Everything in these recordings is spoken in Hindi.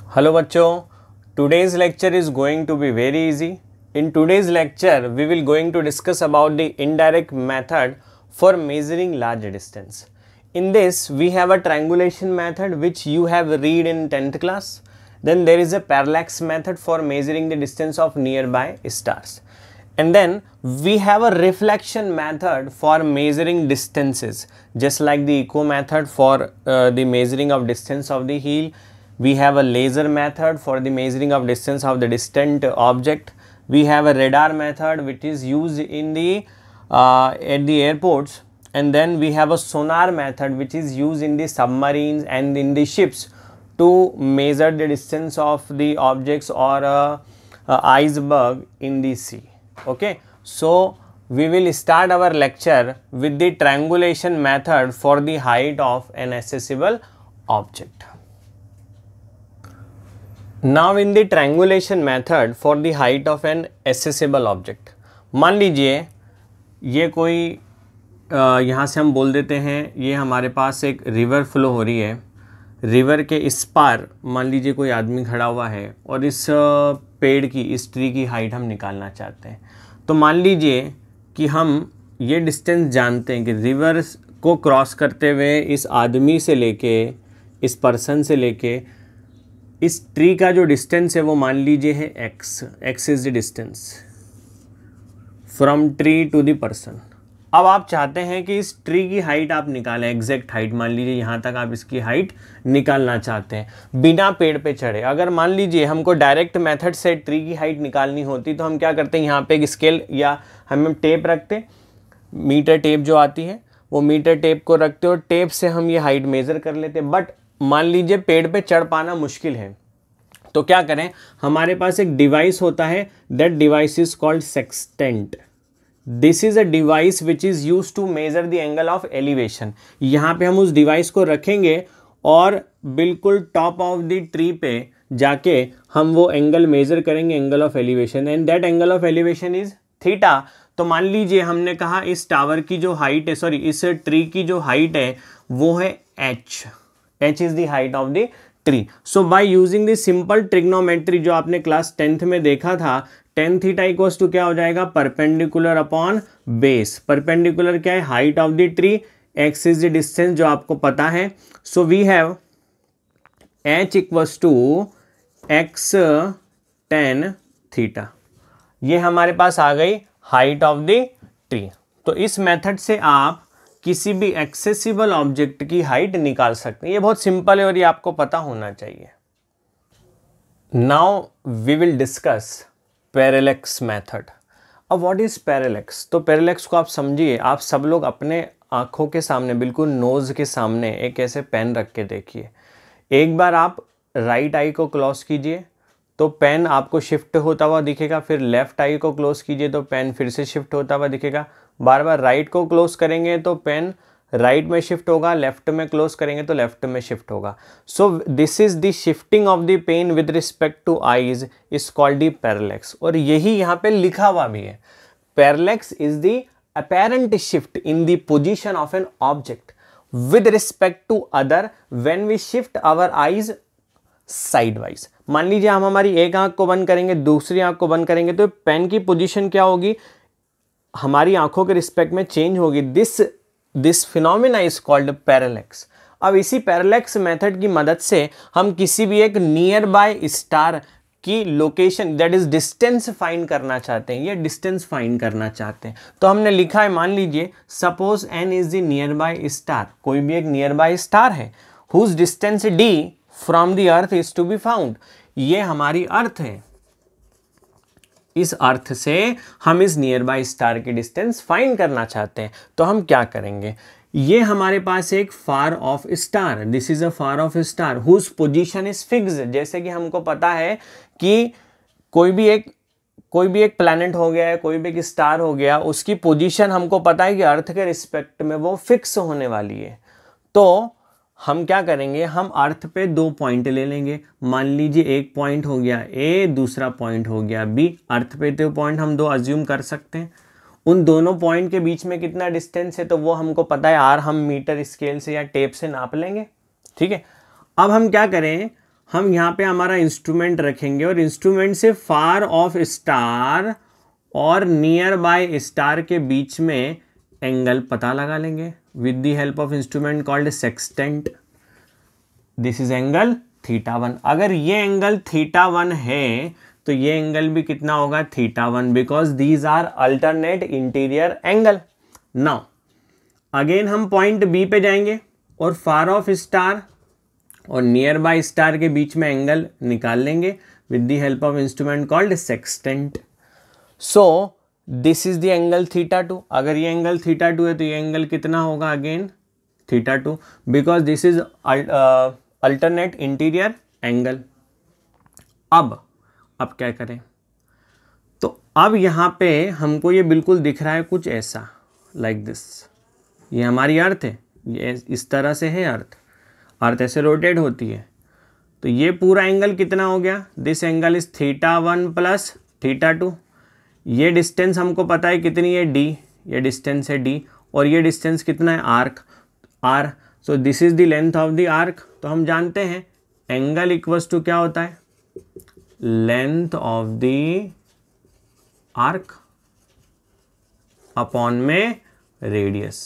Hello bachcho, today's lecture is going to be very easy. In today's lecture, we will going to discuss about the indirect method for measuring large distance. In this, we have a triangulation method which you have read in 10th class. Then there is a parallax method for measuring the distance of nearby stars. And then we have a reflection method for measuring distances, just like the echo method for the measuring of distance of the heel. We have a laser method for the measuring of distance of the distant object. We have a radar method which is used in the at the airports, and then we have a sonar method which is used in the submarines and in the ships to measure the distance of the objects or a iceberg in the sea. Okay, so we will start our lecture with the triangulation method for the height of an accessible object. Now in the triangulation method for the height of an accessible object, मान लीजिए ये कोई यहाँ से हम बोल देते हैं ये हमारे पास एक रिवर फ्लो हो रही है। रिवर के इस पार मान लीजिए कोई आदमी खड़ा हुआ है और इस पेड़ की, इस ट्री की हाइट हम निकालना चाहते हैं। तो मान लीजिए कि हम ये डिस्टेंस जानते हैं कि रिवर को क्रॉस करते हुए इस आदमी से लेके, इस पर्सन से लेके इस ट्री का जो डिस्टेंस है वो मान लीजिए है x। x is the distance from tree to the person. अब आप चाहते हैं कि इस ट्री की हाइट आप निकालें, एग्जैक्ट हाइट, मान लीजिए यहाँ तक आप इसकी हाइट निकालना चाहते हैं बिना पेड़ पे चढ़े। अगर मान लीजिए हमको डायरेक्ट मेथड से ट्री की हाइट निकालनी होती तो हम क्या करते हैं, यहाँ पे एक स्केल या हम टेप रखते, मीटर टेप जो आती है वो मीटर टेप को रखते और टेप से हम ये हाइट मेज़र कर लेते। बट मान लीजिए पेड़ पे चढ़ पाना मुश्किल है, तो क्या करें, हमारे पास एक डिवाइस होता है, that device is called sextant. This is a device which is use to measure the angle of elevation. यहाँ पे हम उस डिवाइस को रखेंगे और बिल्कुल टॉप ऑफ द ट्री पे जाके हम वो एंगल मेजर करेंगे, angle of elevation, and that angle of elevation is theta. तो मान लीजिए हमने कहा इस टावर की जो हाइट है, सॉरी इस ट्री की जो हाइट है वो है h। h is the height of the tree. So by using the simple trigonometry जो आपने क्लास 10th में देखा था, tan थीटा इक्वल्स टू क्या हो जाएगा, परपेंडिकुलर अपॉन बेस। परपेंडिकुलर क्या है, height of the tree, x is the distance जो आपको पता है। So we have h equals to x tan theta. ये हमारे पास आ गई हाइट ऑफ द ट्री। तो इस मेथड से आप किसी भी एक्सेसिबल ऑब्जेक्ट की हाइट निकाल सकते हैं। ये बहुत सिंपल है और ये आपको पता होना चाहिए। Now we will discuss parallax method. अब व्हाट इज पैरेलैक्स? तो पैरेलैक्स को आप समझिए, आप सब लोग अपने आंखों के सामने, बिल्कुल नोज के सामने एक ऐसे पेन रख के देखिए। एक बार आप राइट आई को क्लोज कीजिए तो पेन आपको शिफ्ट होता हुआ दिखेगा, फिर लेफ्ट आई को क्लोज कीजिए तो पेन फिर से शिफ्ट होता हुआ दिखेगा। बार बार राइट को क्लोज करेंगे तो पेन राइट में शिफ्ट होगा, लेफ्ट में क्लोज करेंगे तो लेफ्ट में शिफ्ट होगा। So this is the shifting of the pen with respect to eyes is called the parallax. और यही यहाँ पे लिखा हुआ भी है, parallax is the apparent shift in the position of an object with respect to other when we shift our eyes sideways. मान लीजिए हम हमारी एक आंख को बंद करेंगे, दूसरी आंख को बंद करेंगे तो पेन की पोजीशन क्या होगी, हमारी आंखों के रिस्पेक्ट में चेंज होगी। This phenomena is called parallax. अब इसी पैरेलैक्स मेथड की मदद से हम किसी भी एक नियर बाय स्टार की location, that is distance find करना चाहते हैं, ये डिस्टेंस फाइंड करना चाहते हैं। तो हमने लिखा है, मान लीजिए suppose n is the near by star, कोई भी एक नियर बाय स्टार है whose distance d from the earth is to be found. ये हमारी अर्थ है, इस अर्थ से हम इस नियर बाय स्टार की डिस्टेंस फाइंड करना चाहते हैं। तो हम क्या करेंगे, ये हमारे पास एक far off star, this is a far off star whose position is fixed. जैसे कि हमको पता है कि कोई भी एक प्लैनेट हो गया है, कोई भी एक स्टार हो गया, उसकी पोजीशन हमको पता है कि अर्थ के रिस्पेक्ट में वो फिक्स होने वाली है। तो हम क्या करेंगे, हम अर्थ पे दो पॉइंट ले लेंगे। मान लीजिए एक पॉइंट हो गया ए, दूसरा पॉइंट हो गया बी। अर्थ पे दो पॉइंट हम दो अज्यूम कर सकते हैं। उन दोनों पॉइंट के बीच में कितना डिस्टेंस है तो वो हमको पता है, आर हम मीटर स्केल से या टेप से नाप लेंगे। ठीक है, अब हम क्या करें, हम यहाँ पे हमारा इंस्ट्रूमेंट रखेंगे और इंस्ट्रूमेंट से फार ऑफ स्टार और नियर बाय स्टार के बीच में एंगल पता लगा लेंगे with the help of instrument called sextant. This is angle θ1। अगर ये एंगल θ1 है तो ये एंगल भी कितना होगा θ1, because these are alternate interior angle. Now again हम पॉइंट बी पे जाएंगे और फार ऑफ स्टार और नियर बाय स्टार के बीच में एंगल निकाल लेंगे with the help of instrument called sextant. So this is the angle θ2। अगर ये एंगल θ2 है तो ये एंगल कितना होगा again θ2, because this is alternate interior angle. अब क्या करें, तो अब यहाँ पे हमको ये बिल्कुल दिख रहा है कुछ ऐसा लाइक दिस। ये हमारी अर्थ है, ये इस तरह से है अर्थ ऐसे रोटेट होती है। तो ये पूरा एंगल कितना हो गया, दिस एंगल इज θ1 प्लस θ2। ये डिस्टेंस हमको पता है कितनी है d, ये डिस्टेंस है d, और ये डिस्टेंस कितना है arc r। So this is the length of the arc. तो हम जानते हैं एंगल इक्वल्स टू क्या होता है, length of the arc upon में radius.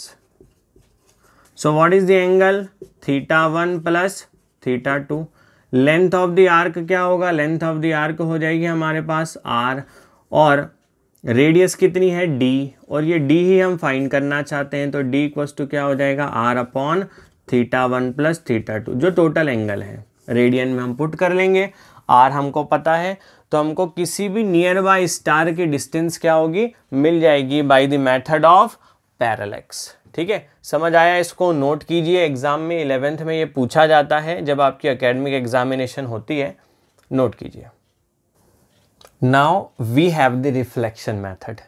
So what is the angle θ1 plus θ2। Length of the arc क्या होगा, लेंथ ऑफ द आर्क हो जाएगी हमारे पास r, और रेडियस कितनी है d, और ये d ही हम फाइंड करना चाहते हैं। तो d इक्वल्स टू क्या हो जाएगा r अपॉन θ1 प्लस θ2, जो टोटल एंगल है रेडियन में हम पुट कर लेंगे। r हमको पता है, तो हमको किसी भी नियर बाय स्टार की डिस्टेंस क्या होगी, मिल जाएगी bye the method of parallax. ठीक है, समझ आया? इसको नोट कीजिए, एग्जाम में 11th में ये पूछा जाता है जब आपकी एकेडमिक एग्जामिनेशन होती है, नोट कीजिए। Now we have the reflection method.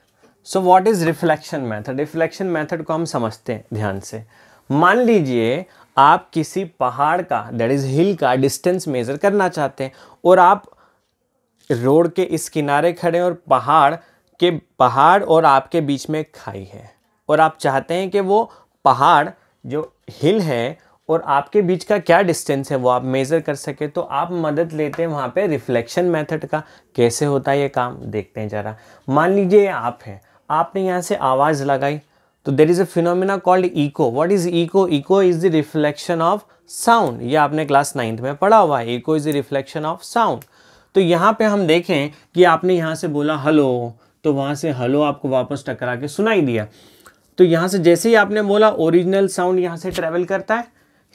So what is reflection method? Reflection method को हम समझते हैं ध्यान से। मान लीजिए आप किसी पहाड़ का, दैट इज हिल का डिस्टेंस मेजर करना चाहते हैं, और आप रोड के इस किनारे खड़े और पहाड़ और आपके बीच में एक खाई है, और आप चाहते हैं कि वो पहाड़ जो हिल है और आपके बीच का क्या डिस्टेंस है वो आप मेज़र कर सके। तो आप मदद लेते हैं वहाँ पे रिफ्लेक्शन मेथड का। कैसे होता है ये काम, देखते हैं ज़रा। मान लीजिए आप हैं, आपने यहाँ से आवाज़ लगाई, तो there is a phenomena called echo. What is echo? Echo is the reflection of sound. ये आपने क्लास 9th में पढ़ा हुआ है, echo is the reflection of sound. तो यहाँ पे हम देखें कि आपने यहाँ से बोला हेलो, तो वहाँ से हेलो आपको वापस टकरा के सुनाई दिया। तो यहाँ से जैसे ही आपने बोला, ओरिजिनल साउंड यहाँ से ट्रेवल करता है,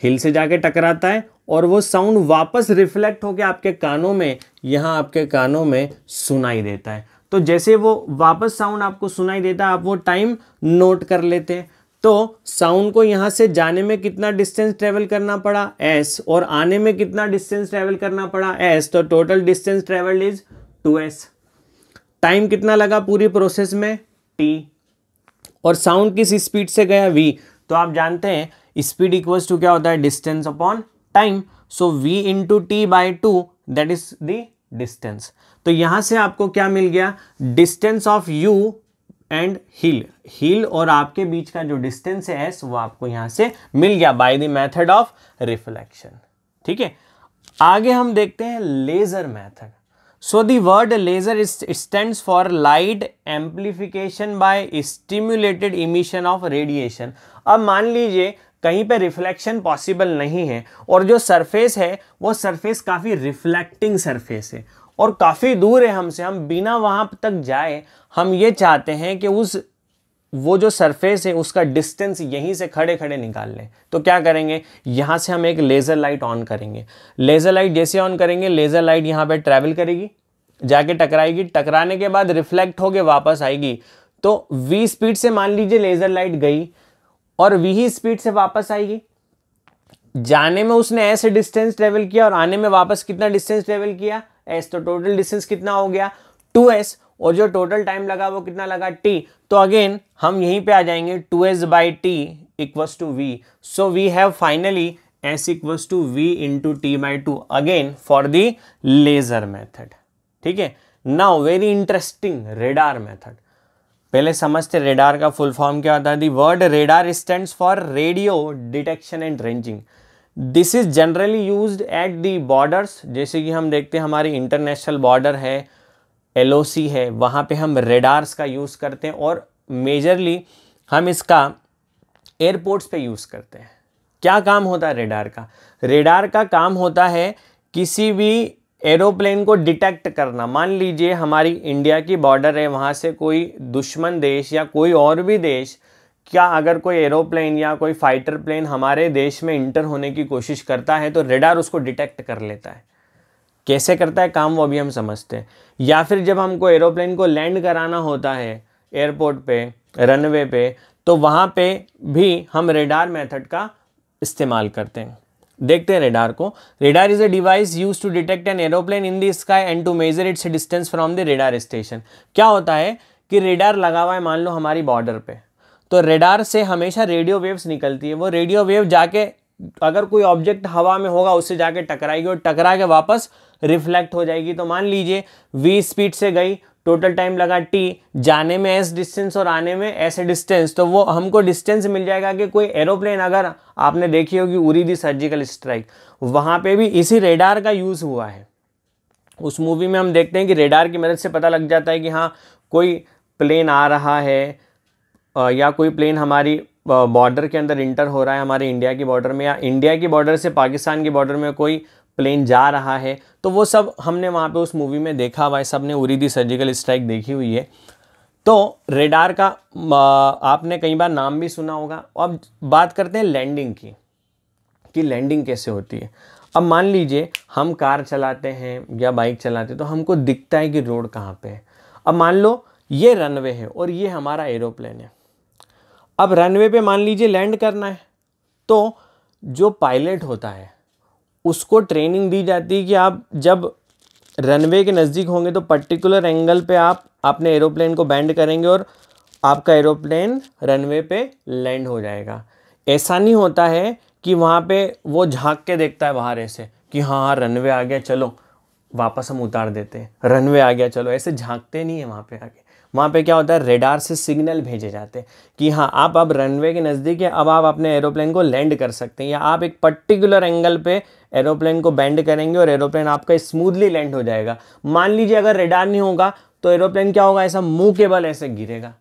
हिल से जाके टकराता है, और वो साउंड वापस रिफ्लेक्ट होके आपके कानों में, यहाँ आपके कानों में सुनाई देता है। तो जैसे वो वापस साउंड आपको सुनाई देता है, आप वो टाइम नोट कर लेते हैं। तो साउंड को यहाँ से जाने में कितना डिस्टेंस ट्रेवल करना पड़ा s, और आने में कितना डिस्टेंस ट्रेवल करना पड़ा s, तो total distance travelled is 2s। Time कितना लगा पूरी प्रोसेस में t, और साउंड किस स्पीड से गया v। तो आप जानते हैं स्पीड इक्वल्स टू क्या होता है, distance upon time. So v into T by 2, that is the distance. तो यहां से आपको क्या मिल गया, डिस्टेंस ऑफ u एंड हिल और आपके बीच का जो डिस्टेंस है s, वो आपको यहां से मिल गया by the method of reflection. ठीक है, आगे हम देखते हैं laser method. So the word laser stands for light amplification by stimulated emission of radiation. अब मान लीजिए कहीं पे रिफ्लेक्शन पॉसिबल नहीं है, और जो सरफेस है वो सरफेस काफ़ी रिफ्लेक्टिंग सरफेस है और काफ़ी दूर है हमसे, हम बिना वहाँ तक जाए हम ये चाहते हैं कि वो जो सरफेस है उसका डिस्टेंस यहीं से खड़े खड़े निकाल लें। तो क्या करेंगे, यहाँ से हम एक लेज़र लाइट ऑन करेंगे। लेज़र लाइट जैसे ऑन करेंगे, लेज़र लाइट यहाँ पे ट्रैवल करेगी, जाके टकराएगी, टकराने के बाद रिफ्लेक्ट होके वापस आएगी। तो v स्पीड से मान लीजिए लेज़र लाइट गई, और v ही स्पीड से वापस आएगी। जाने में उसने ऐसे डिस्टेंस ट्रेवल किया, और आने में वापस कितना डिस्टेंस ट्रेवल किया, s। तो टोटल डिस्टेंस कितना हो गया 2s, और जो टोटल टाइम लगा वो कितना लगा t। तो अगेन हम यहीं पे आ जाएंगे 2s by T equals to v। So we have finally s equals to v into T by 2 again for the laser method. ठीक है, now very interesting radar method. पहले समझते रेडार का फुल फॉर्म क्या होता है। The word radar stands for radio detection and ranging. This is generally used at the borders, जैसे कि हम देखते हैं हमारी इंटरनेशनल बॉर्डर है, LOC है, वहाँ पे हम रेडार्स का यूज़ करते हैं, और मेजरली हम इसका एयरपोर्ट्स पे यूज़ करते हैं। क्या काम होता है रेडार का? रेडार का काम होता है किसी भी एरोप्लेन को डिटेक्ट करना। मान लीजिए हमारी इंडिया की बॉर्डर है, वहाँ से कोई दुश्मन देश या कोई और भी देश, क्या अगर कोई एरोप्लेन या कोई फाइटर प्लेन हमारे देश में इंटर होने की कोशिश करता है तो रेडार उसको डिटेक्ट कर लेता है। कैसे करता है काम वो अभी हम समझते हैं। या फिर जब हमको एरोप्लेन को लैंड कराना होता है एयरपोर्ट पे, रनवे पे, तो वहाँ पे भी हम रेडार मेथड का इस्तेमाल करते हैं। देखते हैं रेडार को। Radar is a device used to detect an aeroplane in the sky and to measure its distance from the radar station. क्या होता है कि रेडार लगा हुआ है मान लो हमारी बॉर्डर पे, तो रेडार से हमेशा रेडियो वेव्स निकलती है। वो रेडियो वेव जाके अगर कोई ऑब्जेक्ट हवा में होगा उससे जाके टकराएगी और टकरा के वापस रिफ्लेक्ट हो जाएगी। तो मान लीजिए v स्पीड से गई, टोटल टाइम लगा t, जाने में s डिस्टेंस और आने में s डिस्टेंस, तो वो हमको डिस्टेंस मिल जाएगा कि कोई एरोप्लेन, अगर आपने देखी होगी उरी दी सर्जिकल स्ट्राइक, वहाँ पे भी इसी रेडार का यूज़ हुआ है। उस मूवी में हम देखते हैं कि रेडार की मदद से पता लग जाता है कि हाँ कोई प्लेन आ रहा है या कोई प्लेन हमारी बॉर्डर के अंदर इंटर हो रहा है हमारे इंडिया की बॉर्डर में, या इंडिया की बॉर्डर से पाकिस्तान की बॉर्डर में कोई प्लेन जा रहा है। तो वो सब हमने वहाँ पे उस मूवी में देखा हुआ है, सबने उरी दी सर्जिकल स्ट्राइक देखी हुई है। तो रेडार का आपने कई बार नाम भी सुना होगा। अब बात करते हैं लैंडिंग की, कि लैंडिंग कैसे होती है। अब मान लीजिए हम कार चलाते हैं या बाइक चलाते हैं तो हमको दिखता है कि रोड कहाँ पे है। अब मान लो ये रनवे है और ये हमारा एरोप्लेन है। अब रनवे पे मान लीजिए लैंड करना है, तो जो पायलट होता है उसको ट्रेनिंग दी जाती है कि आप जब रनवे के नज़दीक होंगे तो पर्टिकुलर एंगल पे आप अपने एरोप्लेन को बैंड करेंगे और आपका एरोप्लेन रनवे पे लैंड हो जाएगा। ऐसा नहीं होता है कि वहाँ पे वो झांक के देखता है बाहर ऐसे कि हाँ हाँ रनवे आ गया चलो वापस हम उतार देते हैं, रनवे आ गया चलो, ऐसे झांकते नहीं है वहाँ पे आगे। वहाँ पे क्या होता है, रेडार से सिग्नल भेजे जाते हैं कि हाँ आप अब रनवे के नज़दीक है, अब आप अपने एरोप्लेन को लैंड कर सकते हैं, या आप एक पर्टिकुलर एंगल पे एरोप्लेन को बेंड करेंगे और एरोप्लेन आपका स्मूथली लैंड हो जाएगा। मान लीजिए अगर रेडार नहीं होगा तो एरोप्लेन क्या होगा, ऐसा मुंह के बल ऐसे गिरेगा।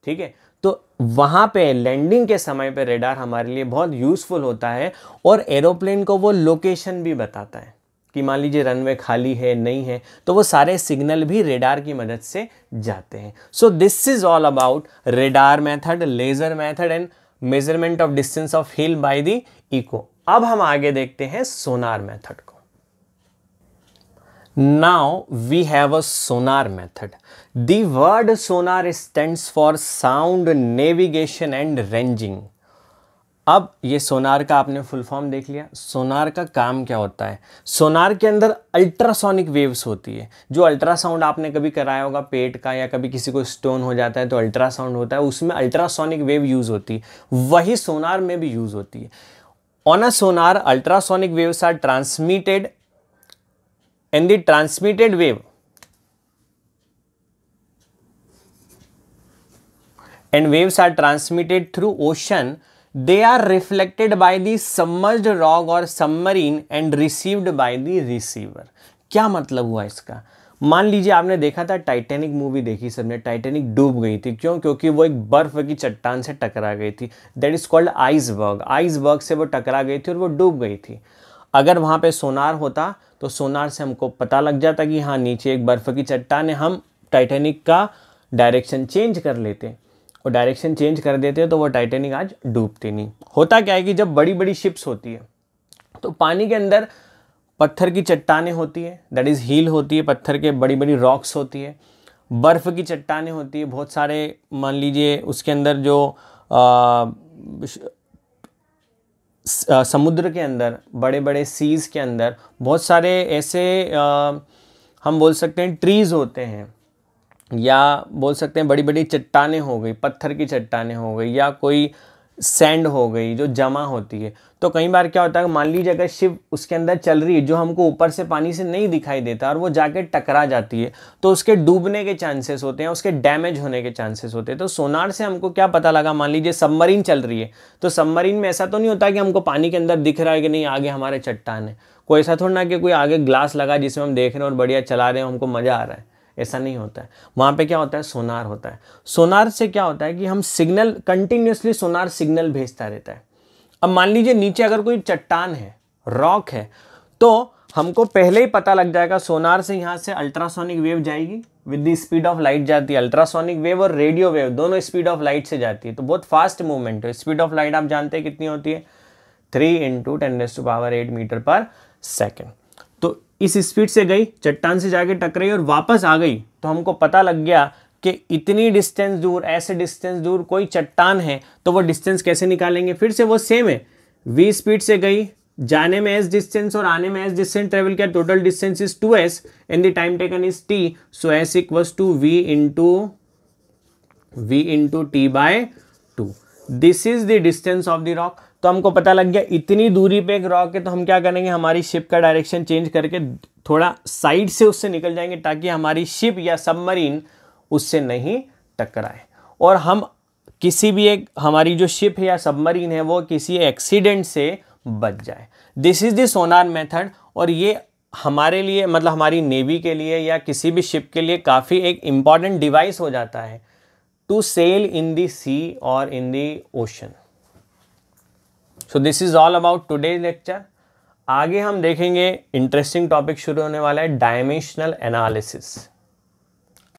ठीक है, तो वहाँ पे लैंडिंग के समय पे रेडार हमारे लिए बहुत यूज़फुल होता है और एरोप्लेन को वो लोकेशन भी बताता है कि मान लीजिए रनवे खाली है नहीं है, तो वो सारे सिग्नल भी रेडार की मदद से जाते हैं। So this is all about radar method, laser method and measurement of distance of hill by the echo. अब हम आगे देखते हैं सोनार मेथड को। Now we have a sonar method. The word sonar stands for sound navigation and ranging. अब ये सोनार का आपने फुल फॉर्म देख लिया। सोनार का काम क्या होता है? सोनार के अंदर अल्ट्रासोनिक वेव्स होती है। जो अल्ट्रासाउंड आपने कभी कराया होगा पेट का, या कभी किसी को स्टोन हो जाता है तो अल्ट्रासाउंड होता है, उसमें अल्ट्रासोनिक वेव यूज होती है, वही सोनार में भी यूज होती है। On a sonar ultrasonic waves are transmitted and the transmitted wave and waves are transmitted through ocean. They are reflected by the submerged rock or submarine and received by the receiver. क्या मतलब हुआ इसका? मान लीजिए आपने देखा था टाइटैनिक मूवी देखी सबने, टाइटैनिक डूब गई थी। क्यों? क्योंकि वो एक बर्फ की चट्टान से टकरा गई थी। That is called iceberg. Iceberg से वो टकरा गई थी और वो डूब गई थी। अगर वहाँ पे सोनार होता तो सोनार से हमको पता लग जाता कि हाँ नीचे एक बर्फ़ की चट्टान है, हम टाइटैनिक का डायरेक्शन चेंज कर लेते और डायरेक्शन चेंज कर देते तो वो टाइटैनिक आज डूबती नहीं। होता क्या है कि जब बड़ी बड़ी शिप्स होती है तो पानी के अंदर पत्थर की चट्टानें होती है, दैट इज़ हील होती है, पत्थर के बड़ी बड़ी रॉक्स होती है, बर्फ़ की चट्टानें होती है, बहुत सारे मान लीजिए उसके अंदर जो समुद्र के अंदर बड़े बड़े सीज़ के अंदर बहुत सारे ऐसे हम बोल सकते हैं ट्रीज़ होते हैं, या बोल सकते हैं बड़ी बड़ी चट्टानें हो गई, पत्थर की चट्टानें हो गई, या कोई सैंड हो गई जो जमा होती है। तो कई बार क्या होता है, मान लीजिए अगर शिप उसके अंदर चल रही है जो हमको ऊपर से पानी से नहीं दिखाई देता और वो जाके टकरा जाती है, तो उसके डूबने के चांसेस होते हैं, उसके डैमेज होने के चांसेस होते हैं। तो सोनार से हमको क्या पता लगा, मान लीजिए सबमरीन चल रही है, तो सबमरीन में ऐसा तो नहीं होता कि हमको पानी के अंदर दिख रहा है कि नहीं आगे हमारे चट्टान है। कोई ऐसा थोड़ा ना कि कोई आगे ग्लास लगा जिसमें हम देख रहे हैं और बढ़िया चला रहे हैं, हमको मज़ा आ रहा है, ऐसा नहीं होता है। वहाँ पे क्या होता है, सोनार होता है। सोनार से क्या होता है कि हम सिग्नल कंटिन्यूसली, सोनार सिग्नल भेजता रहता है। अब मान लीजिए नीचे अगर कोई चट्टान है, रॉक है, तो हमको पहले ही पता लग जाएगा सोनार से यहाँ से अल्ट्रासोनिक वेव जाएगी, with the speed of light जाती है। अल्ट्रासोनिक वेव और रेडियो वेव दोनों स्पीड ऑफ लाइट से जाती है, तो बहुत फास्ट मूवमेंट है। स्पीड ऑफ लाइट आप जानते हैं कितनी होती है, 3 × 10⁸ मीटर पर सेकेंड। तो इस स्पीड से गई, चट्टान से जाके टकराई और वापस आ गई, तो हमको पता लग गया कि इतनी डिस्टेंस दूर, ऐसे डिस्टेंस दूर कोई चट्टान है। तो वो डिस्टेंस कैसे निकालेंगे, फिर से वो सेम है, v स्पीड से गई, जाने में s डिस्टेंस और आने में s डिस्टेंस ट्रेवल किया, total distance is 2s and the time taken is t, so s equals to v into t/2। This is the distance of the rock. तो हमको पता लग गया इतनी दूरी पे एक रॉक है, तो हम क्या करेंगे, हमारी शिप का डायरेक्शन चेंज करके थोड़ा साइड से उससे निकल जाएंगे, ताकि हमारी शिप या सबमरीन उससे नहीं टकराए और हम किसी भी एक, हमारी जो शिप है या सबमरीन है वो किसी एक्सीडेंट से बच जाए। This is the Sonar method. और ये हमारे लिए, मतलब हमारी नेवी के लिए या किसी भी शिप के लिए काफ़ी एक इम्पॉर्टेंट डिवाइस हो जाता है टू सेल इन द सी और in the ocean. So this is all about today's lecture. आगे हम देखेंगे, इंटरेस्टिंग टॉपिक शुरू होने वाला है, डायमेंशनल एनालिसिस।